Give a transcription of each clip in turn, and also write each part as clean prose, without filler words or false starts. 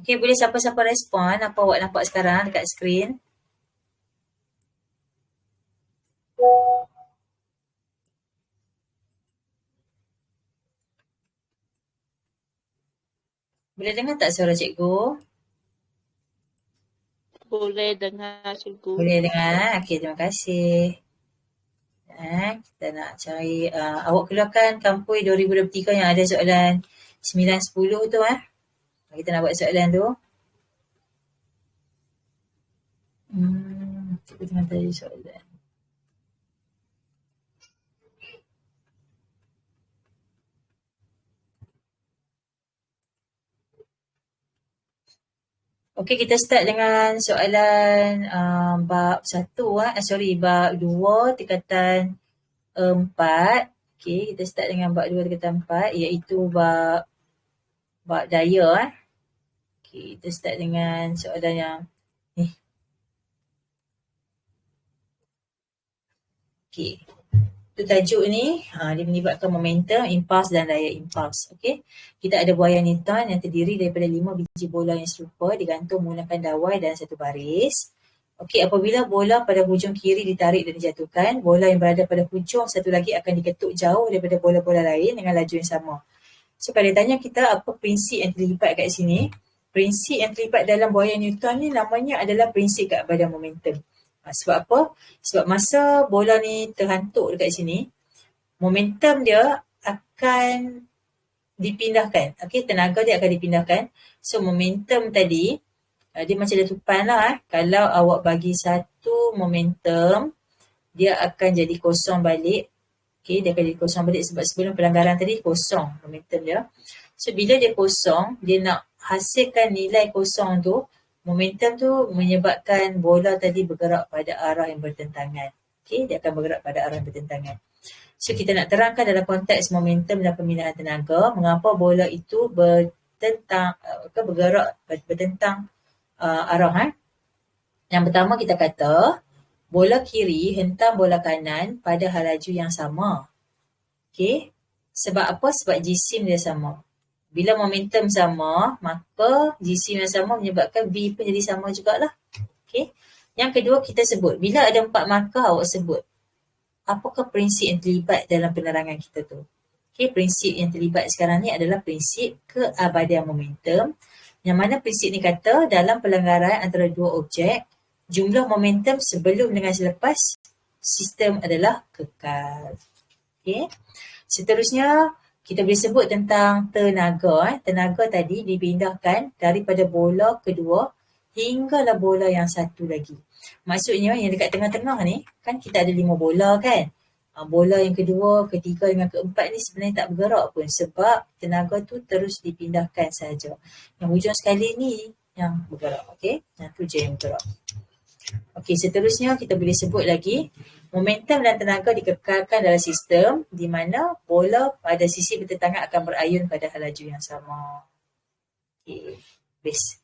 Okey, boleh siapa-siapa respon apa awak nampak sekarang dekat skrin? Boleh dengar tak suara cikgu? Boleh dengar cikgu. Boleh dengar. Okey, terima kasih. Kita nak cari awak keluarkan Kampui 2023 yang ada soalan 9, 10 tu Kita nak buat soalan tu. Cikgu tengah tadi soalan. Okey, kita start dengan soalan bab 1 bab 2 tingkatan 4. Okey, kita start dengan bab 2 tingkatan 4 iaitu bab daya Okey, kita start dengan soalan yang ni. Okey. Tu tajuk ni, dia melibatkan momentum, impuls dan daya impuls. Okey. Kita ada buaya Newton yang terdiri daripada 5 biji bola yang serupa digantung menggunakan dawai dan satu baris. Okey, apabila bola pada hujung kiri ditarik dan dijatuhkan, bola yang berada pada hujung satu lagi akan diketuk jauh daripada bola-bola lain dengan laju yang sama. So, kalau dia tanya kita apa prinsip yang terlibat kat sini, prinsip yang terlibat dalam buaya Newton ni namanya adalah prinsip keabadian momentum. Sebab apa? Sebab masa bola ni terhantuk dekat sini, momentum dia akan dipindahkan. Okey, tenaga dia akan dipindahkan. So, momentum tadi, dia macam letupan lah. Kalau awak bagi satu momentum, dia akan jadi kosong balik. Okey, dia akan jadi kosong balik sebab sebelum pelanggaran tadi kosong momentum dia. So, bila dia kosong, dia nak hasilkan nilai kosong tu, momentum tu menyebabkan bola tadi bergerak pada arah yang bertentangan. Okey, dia akan bergerak pada arah yang bertentangan. So, kita nak terangkan dalam konteks momentum dan pemindahan tenaga, mengapa bola itu bergerak bertentang arah. Yang pertama kita kata, bola kiri hentam bola kanan pada hal laju yang sama. Okey, sebab apa? Sebab jisim dia sama. Bila momentum sama, maka jisim yang sama menyebabkan V pun jadi sama jugalah. Okey. Yang kedua kita sebut, bila ada 4 markah awak sebut, apakah prinsip yang terlibat dalam penerangan kita tu? Okey, prinsip yang terlibat sekarang ni adalah prinsip keabadian momentum. Yang mana prinsip ni kata dalam pelanggaran antara dua objek, jumlah momentum sebelum dengan selepas sistem adalah kekal. Okey. Seterusnya, kita boleh sebut tentang tenaga. Tenaga tadi dipindahkan daripada bola kedua hinggalah bola yang satu lagi. Maksudnya yang dekat tengah-tengah ni, kan kita ada 5 bola kan. Bola yang kedua, ketiga dengan keempat ni sebenarnya tak bergerak pun sebab tenaga tu terus dipindahkan saja. Yang hujung sekali ni yang bergerak. Okey, yang tu je yang bergerak. Okey, seterusnya kita boleh sebut lagi momentum dan tenaga dikekalkan dalam sistem di mana bola pada sisi bertentangan akan berayun pada hal laju yang sama. Okey, base.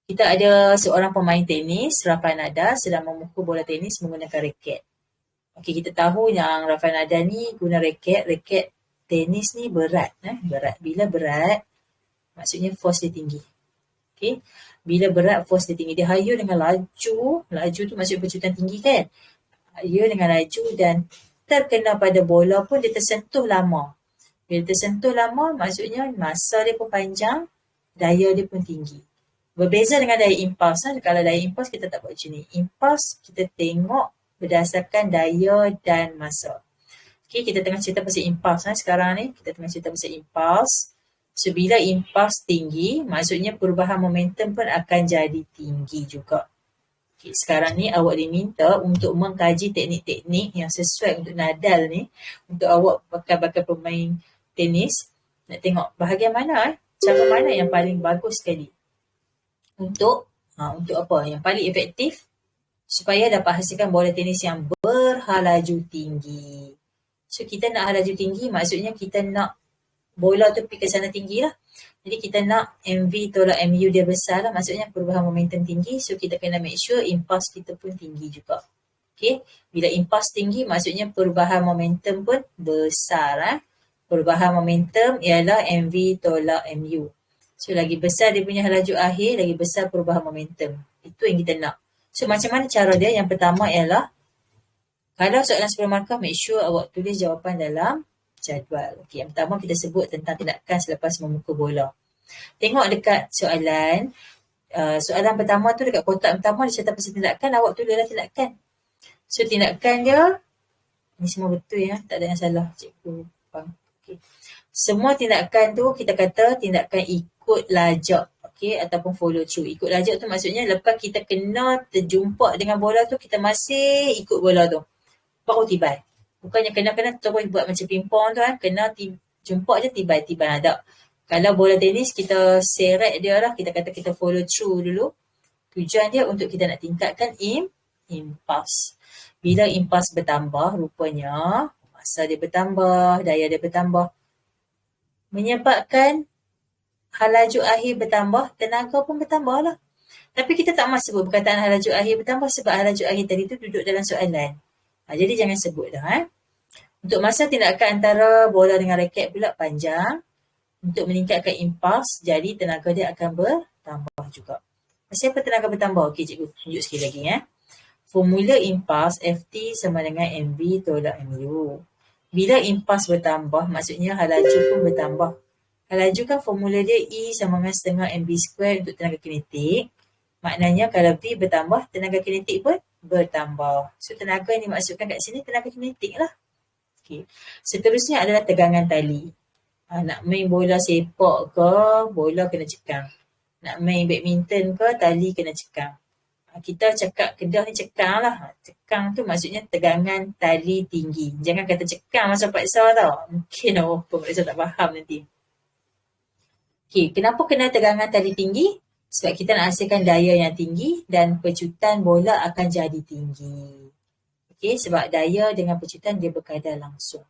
Kita ada seorang pemain tenis, Rafael Nadal, sedang memukul bola tenis menggunakan raket. Okey, kita tahu yang Rafael Nadal ni guna raket tenis ni berat. Berat. Bila berat, maksudnya force dia tinggi. Okey, bila berat force dia tinggi. Dia hayun dengan laju tu maksudnya bercutan tinggi kan. Hayun dengan laju dan terkena pada bola pun dia tersentuh lama. Bila tersentuh lama, maksudnya masa dia pun panjang, daya dia pun tinggi. Berbeza dengan daya impuls. Kalau daya impuls kita tak buat macam ni. Impuls kita tengok berdasarkan daya dan masa. Okay, kita tengah cerita pasal impuls. Sekarang ni kita tengah cerita pasal impuls. So, bila impuls tinggi, maksudnya perubahan momentum pun akan jadi tinggi juga. Okay, sekarang ni awak diminta untuk mengkaji teknik-teknik yang sesuai untuk Nadal ni. Untuk awak bakal pemain tenis. Nak tengok bahagian mana, cara mana yang paling bagus sekali. Untuk apa? Yang paling efektif supaya dapat hasilkan bola tenis yang berhalaju tinggi. So, kita nak halaju tinggi, maksudnya kita nak bola tu pergi ke sana tinggi lah. Jadi, kita nak MV tolak MU dia besar lah. Maksudnya, perubahan momentum tinggi. So, kita kena make sure impuls kita pun tinggi juga. Okay. Bila impuls tinggi, maksudnya perubahan momentum pun besar. Perubahan momentum ialah MV tolak MU. So lagi besar dia punya halaju akhir, lagi besar perubahan momentum. Itu yang kita nak. So macam mana cara dia? Yang pertama ialah, kalau soalan 10 markah, make sure awak tulis jawapan dalam jadual. Okay, yang pertama kita sebut tentang tindakan selepas memukul bola. Tengok dekat soalan, soalan pertama tu dekat kotak pertama dia catat pasal tindakan, awak tulislah tindakan. So tindakan dia, ni semua betul ya, tak ada yang salah cikgu. Okay. Semua tindakan tu kita kata tindakan ikut lajak, okay, ataupun follow through. Ikut lajak tu maksudnya lepas kita kena terjumpa dengan bola tu, kita masih ikut bola tu. Baru tibai. Bukannya kena-kena terus buat macam pingpong tu kan, kena jumpa je tibai. Ada. Kalau bola tenis kita seret dia lah, kita kata kita follow through dulu. Tujuan dia untuk kita nak tingkatkan impuls. Bila impuls bertambah, rupanya masa dia bertambah, daya dia bertambah, menyebabkan halaju akhir bertambah, tenaga pun bertambah lah. Tapi kita tak mahu sebut perkataan halaju akhir bertambah sebab halaju akhir tadi tu duduk dalam soalan. Jadi jangan sebut dah. Untuk masa tindakan antara bola dengan raket pula panjang, untuk meningkatkan impuls, jadi tenaga dia akan bertambah juga. Siapa tenaga bertambah? Okey, cikgu tunjuk sekali lagi. Formula impuls Ft sama dengan mv tolak mu. Bila impuls bertambah, maksudnya halaju pun bertambah. Halaju kan formula dia E sama dengan setengah mv square untuk tenaga kinetik. Maknanya kalau V bertambah, tenaga kinetik pun bertambah. So tenaga yang dimaksudkan kat sini tenaga kinetik lah. Okay. Seterusnya adalah tegangan tali. Nak main bola sepak ke, bola kena cekang. Nak main badminton ke, tali kena cekang. Kita cakap Kedah ni cekang lah. Cekang tu maksudnya tegangan tali tinggi. Jangan kata cekang masa paksa tau. Mungkin orang pemeriksa tak faham nanti. Okay, kenapa kena tegangan tali tinggi? Sebab kita nak hasilkan daya yang tinggi dan pecutan bola akan jadi tinggi. Okay, sebab daya dengan pecutan dia berkadar langsung.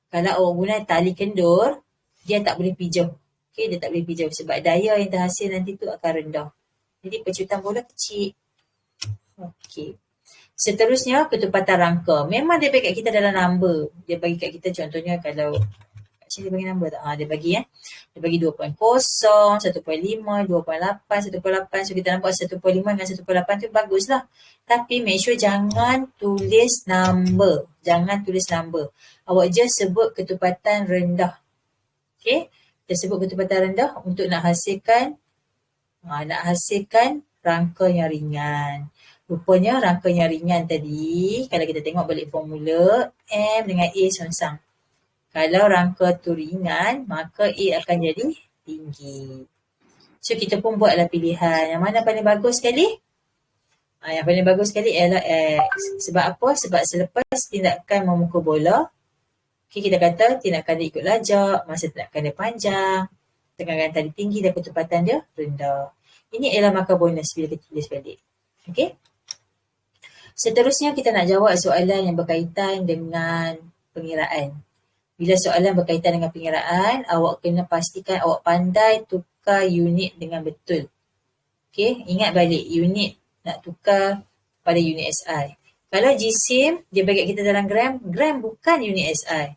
Kalau awak guna tali kendur, dia tak boleh pijau. Okay, dia tak boleh pijau sebab daya yang terhasil nanti tu akan rendah. Jadi pecutan bola kecil. Okay. Seterusnya ketepatan rangka. Memang dia bagi kat kita dalam number. Dia bagi kat kita contohnya kalau kat sini dia bagi number tak? Dia bagi Dia bagi 2.0, 1.5, 2.8, 1.8. So kita nampak 1.5 dengan 1.8 tu baguslah. Tapi make sure jangan tulis number. Jangan tulis number. Awak just sebut ketepatan rendah. Okay. Kita sebut ketepatan rendah untuk nak hasilkan rangka yang ringan. Rupanya rangka yang ringan tadi, kalau kita tengok balik formula, M dengan A songsang. Kalau rangka tu ringan, maka A akan jadi tinggi. So kita pun buatlah pilihan. Yang mana paling bagus sekali? Yang paling bagus sekali ialah X. Sebab apa? Sebab selepas tindakan memukul bola, kita kata tindakan dia ikut lajak, masa tindakan dia panjang, tegangan tali tinggi dan ketepatan dia rendah. Ini ialah markah bonus bila kita tulis balik. Okay? Seterusnya kita nak jawab soalan yang berkaitan dengan pengiraan. Bila soalan berkaitan dengan pengiraan, awak kena pastikan awak pandai tukar unit dengan betul. Okay, ingat balik unit nak tukar pada unit SI. Kalau jisim, dia bagi kita dalam gram, gram bukan unit SI.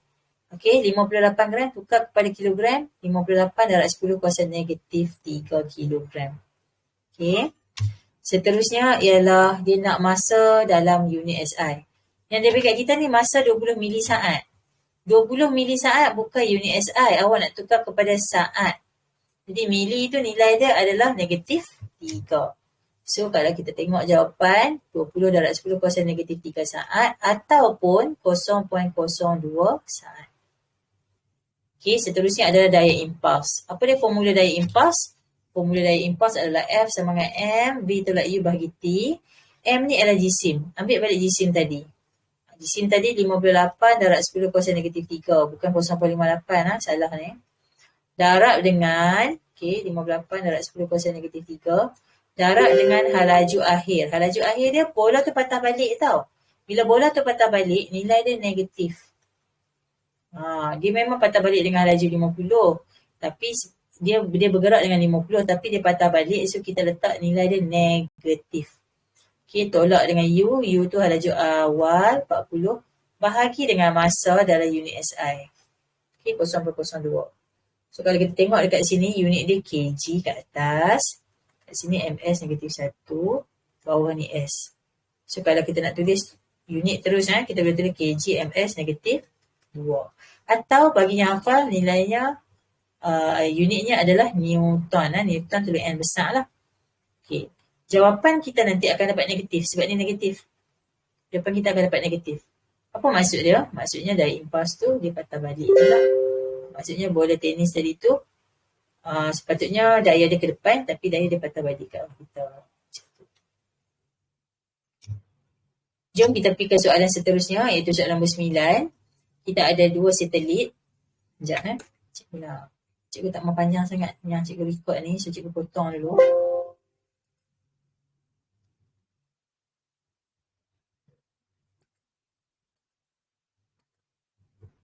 Okay, 58 gram tukar kepada kilogram, 58 darab 10 kuasa negatif 3 kilogram. Okay. Seterusnya ialah dia nak masa dalam unit SI. Yang dia bagi kat kita ni masa 20 milisaat. 20 milisaat bukan unit SI. Awak nak tukar kepada saat. Jadi mili tu nilai dia adalah negatif 3. So kalau kita tengok jawapan 20 darab 10 kuasa negatif 3 saat ataupun 0.02 saat. Okay, seterusnya adalah daya impuls. Apa dia formula daya impuls? Formula daya impuls adalah F sama dengan M, V tolak U bahagi T. M ni adalah jisim. Ambil balik jisim tadi. Jisim tadi 58 darab 10 kuasa negatif 3. Bukan 0.58 salah ni. Darab dengan, 58 darab 10 kuasa negatif 3. Darab dengan halaju akhir. Halaju akhir dia bola tu patah balik tau. Bila bola tu patah balik, nilai dia negatif. Dia memang patah balik dengan halaju 50. Tapi dia bergerak dengan 50 tapi dia patah balik, so kita letak nilai dia negatif. Okay, tolak dengan U tu halaju awal 40 bahagi dengan masa dalam unit SI. Okay, 0.02. So kalau kita tengok dekat sini unit dia kg kat atas. Kat sini ms -1, bawah ni s. So kalau kita nak tulis unit terus kita boleh tulis kg ms -2. Atau bagi yang hafal nilainya unitnya adalah Newton. Newton tulis N besar lah. Okay. Jawapan kita nanti akan dapat negatif sebab ni negatif. Jawapan kita akan dapat negatif. Apa maksud dia? Maksudnya dari impuls tu dia patah balik je lah. Maksudnya bola tenis tadi tu sepatutnya daya dia ke depan tapi daya dia patah balik kat kita. Jom kita pergi ke soalan seterusnya iaitu soalan nombor 9. Kita ada 2 satelit. Sekejap cikgu tak mau panjang sangat yang cikgu record ni, so cikgu potong dulu.